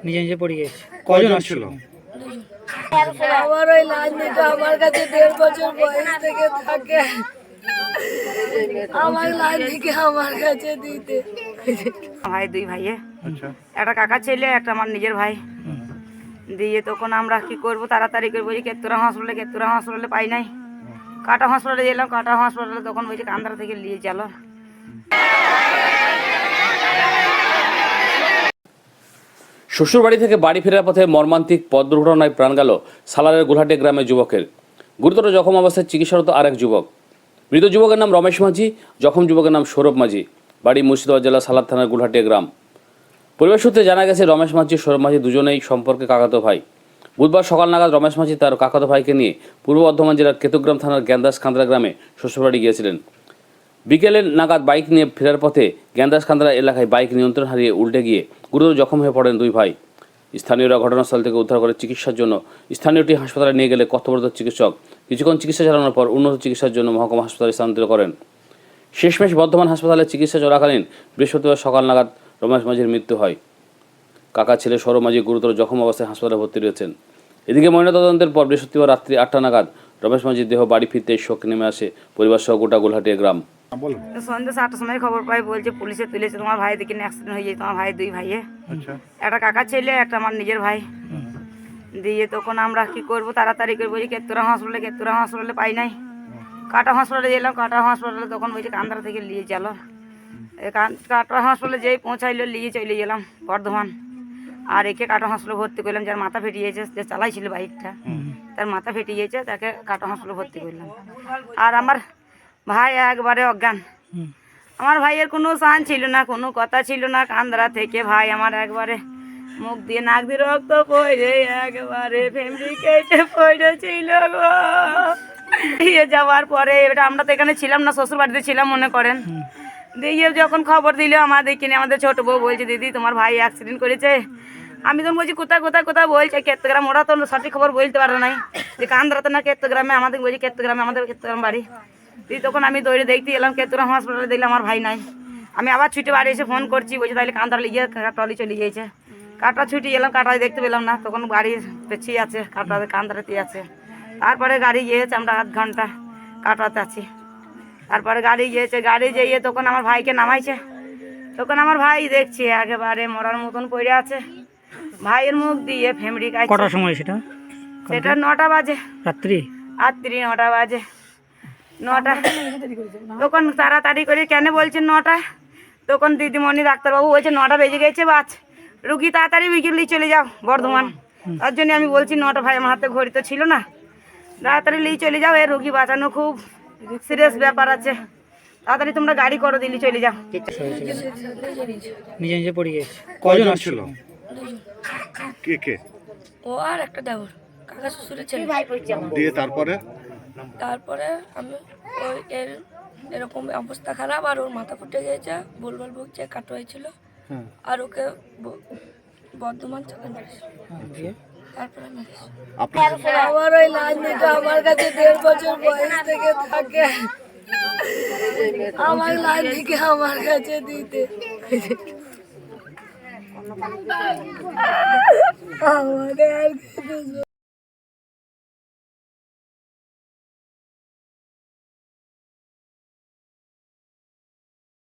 নিজে নিজে পড়ে গেছে। কজন আসছিল? আমার ওই লাইনটা আমার কাছে 1.5 বছর বয়স থেকে থাকে। আমার লাইন থেকে আমার কাছে দিতে ভাই, দুই ভাইয়ে, একটা কাকা ছেলে, একটা আমার নিজের ভাই। দিয়ে তখন আমরা কি করবো, তাড়াতাড়ি করে বলছি কেতুরা হসপিটালে পাই নাই। কাটা হসপিটালে গেলাম, কাটা হসপিটালে তখন বলছি কান্দারা থেকে নিয়ে চলো। শ্বশুরবাড়ি থেকে বাড়ি ফেরার পথে মর্মান্তিক পথ দুর্ঘটনায় প্রাণ গেল সালারের গোলহাটি গ্রামের যুবকের। গুরুতর জখম অবস্থায় চিকিৎসারত আরেক যুবক। মৃত যুবকের নাম রমেশ মাঝি, জখম যুবকের নাম সৌরভ মাঝি। বাড়ি মুর্শিদাবাদ জেলা সালার থানার গোলহাটি গ্রাম। পরিবার সূত্রে জানা গেছে রমেশ মাঝি, সৌরভ মাঝি দুজনেই সম্পর্কে কাকাতো ভাই। বুধবার সকাল নাগাদ রমেশ মাঝি তার কাকাতো ভাইকে নিয়ে পূর্ব বর্ধমান জেলার কেতুগ্রাম থানার গ্যান্দাস খান্দ্রা গ্রামে শ্বশুরবাড়ি গিয়েছিলেন। বিকেলের নাগাদ বাইক নিয়ে ফেরার পথে গ্যান্দাস খান্দ্রা এলাকায় বাইক নিয়ন্ত্রণ হারিয়ে উল্টে গিয়ে গুরুতর জখম হয়ে পড়েন দুই ভাই। স্থানীয়রা ঘটনাস্থল থেকে উদ্ধার করে চিকিৎসার জন্য স্থানীয়টি হাসপাতালে নিয়ে গেলে কর্তব্যরত চিকিৎসক কিছুক্ষণ চিকিৎসা চালানোর পর উন্নত চিকিৎসার জন্য মহকুমা হাসপাতালে স্থানান্তর করেন। শেষমেশ বর্ধমান হাসপাতালে চিকিৎসা চলাকালীন বৃহস্পতিবার সকাল নাগাদ রমেশ মাঝির মৃত্যু হয়। কাকা ছেলে সৌরভ মাঝি গুরুতর জখম অবস্থায় হাসপাতালে ভর্তি রয়েছেন। এদিকে ময়নাতদন্তের পর বৃহস্পতিবার রাত্রি 8টা নাগাদ রমেশ মাঝির দেহ বাড়ি ফিরতে শোক নেমে আসে পরিবার সহ গোটা গোলহাটি গ্রাম। সন্ধ্যে 7টার সময় খবর পাই, বলছে পুলিশে তুলেছে, তোমার ভাই দেখি অ্যাক্সিডেন্ট হয়ে যায়। তোমার ভাই, দুই ভাইয়ে, একটা কাকা ছেলে, একটা আমার নিজের ভাই। দিয়ে তখন আমরা কি করবো, তাড়াতাড়ি করে বলছি কেতুরা হসপিটালে পাই নাই। কাটা হসপিটালে গেলাম, কাটা হসপিটালে তখন বলছি কান্দারা থেকে নিয়ে চলো। কাটা হসপিটালে যেই পৌঁছাইলো নিয়ে চলে গেলাম বর্ধমান। আর একে কাটা হসপিটালে ভর্তি করলাম। যার মাথা ফেটে গিয়েছে, যে চালাইছিল বাইকটা, তার মাথা ফেটে গিয়েছে, তাকে কাটা হসপিটালে ভর্তি করলাম। আর আমার ভাই একবারে অজ্ঞান। আমার ভাইয়ের কোনো সান ছিল না, কোনো কথা ছিল না। কান্দারা থেকে ভাই আমার একবারে মুখ দিয়ে নাক দিয়ে রক্ত পড়ে একবারে ফ্যামিলি কেটে পড়েছিল গো। দিয়ে যাওয়ার পরে এটা আমরা তো এখানে ছিলাম না, শ্বশুর বাড়িতে ছিলাম মনে করেন। দিয়ে যখন খবর দিল আমাদের কিনে, আমাদের ছোট বউ বলছে দিদি তোমার ভাই অ্যাক্সিডেন্ট করেছে। আমি তখন বলছি কোথায় বলছে কেতুগ্রাম। ওরা তো সঠিক খবর বলতে পারে নাই যে কান্দারাতে না কেতুগ্রামে। আমাদের বলছি কেতুগ্রামে, আমাদের কেতুগ্রাম বাড়ি। দিয়ে তখন আমি দৌড়ে দেখতে এলাম কেতুগ্রাম হসপিটালে, দেখলাম আমার ভাই নাই। আমি আবার ছুটে বাড়ি এসে ফোন করছি, বলছি তাহলে কান্দারা লিয়ে টলি চলে গিয়েছে। কাটা ছুটে এলাম, কাটায় দেখতে পেলাম না। তখন গাড়ি পেছিয়ে আছে, কাটাতে কান্দারাতে আছে। তারপরে গাড়ি গিয়েছে, আমরা আধ ঘন্টা কাটাতে আছি। তারপরে গাড়ি গিয়েছে, গাড়ি যেয়ে তখন আমার ভাইকে নামাইছে। তখন আমার ভাই দেখছি একেবারে মরার মতন পড়ে আছে। ভাইয়ের মুখ দিয়ে ফ্যামিলি কাটছে। কটার সময় সেটা? সেটা 9টা বাজে, রাত্রি 9টা বাজে। 9টা তখন তাড়াতাড়ি করে কেন বলছেন 9টা, তখন দিদিমণি ডাক্তারবাবু বলছে 9টা বেজে গেছে, বাস রুগী তাড়াতাড়ি বিকেলে চলে যাও বর্ধমান। তার জন্য আমি বলছি 9টা, ভাই আমার হাতে ঘড়ি তো ছিল না, তাড়াতাড়ি নিয়ে চলে যাও, এই রুগী বাঁচানো খুব সিরিয়াস ব্যাপার আছে, তাড়াতাড়ি তোমরা গাড়ি করো, দিল্লি চলে যাও। নিজে নিজে পড়ে গেছে। কজন আসছিল? কে ও আর একটা দেবর, কাকা শ্বশুরের ছেলে। দিয়ে তারপরে আমি ওই এরকম অবস্থা খারাপ, আর ওর মাথা ফুটে গিয়েছে, ভুলভাল বকছে, কাটা হয়েছিল। আর ওকে বর্ধমান চালান তারপরে আমার ওই লাইনটা আমার কাছে 1.5 বছর বয়স থেকে থাকে। আমার লাইন থেকে আমার কাছে দিতে আমাদের আর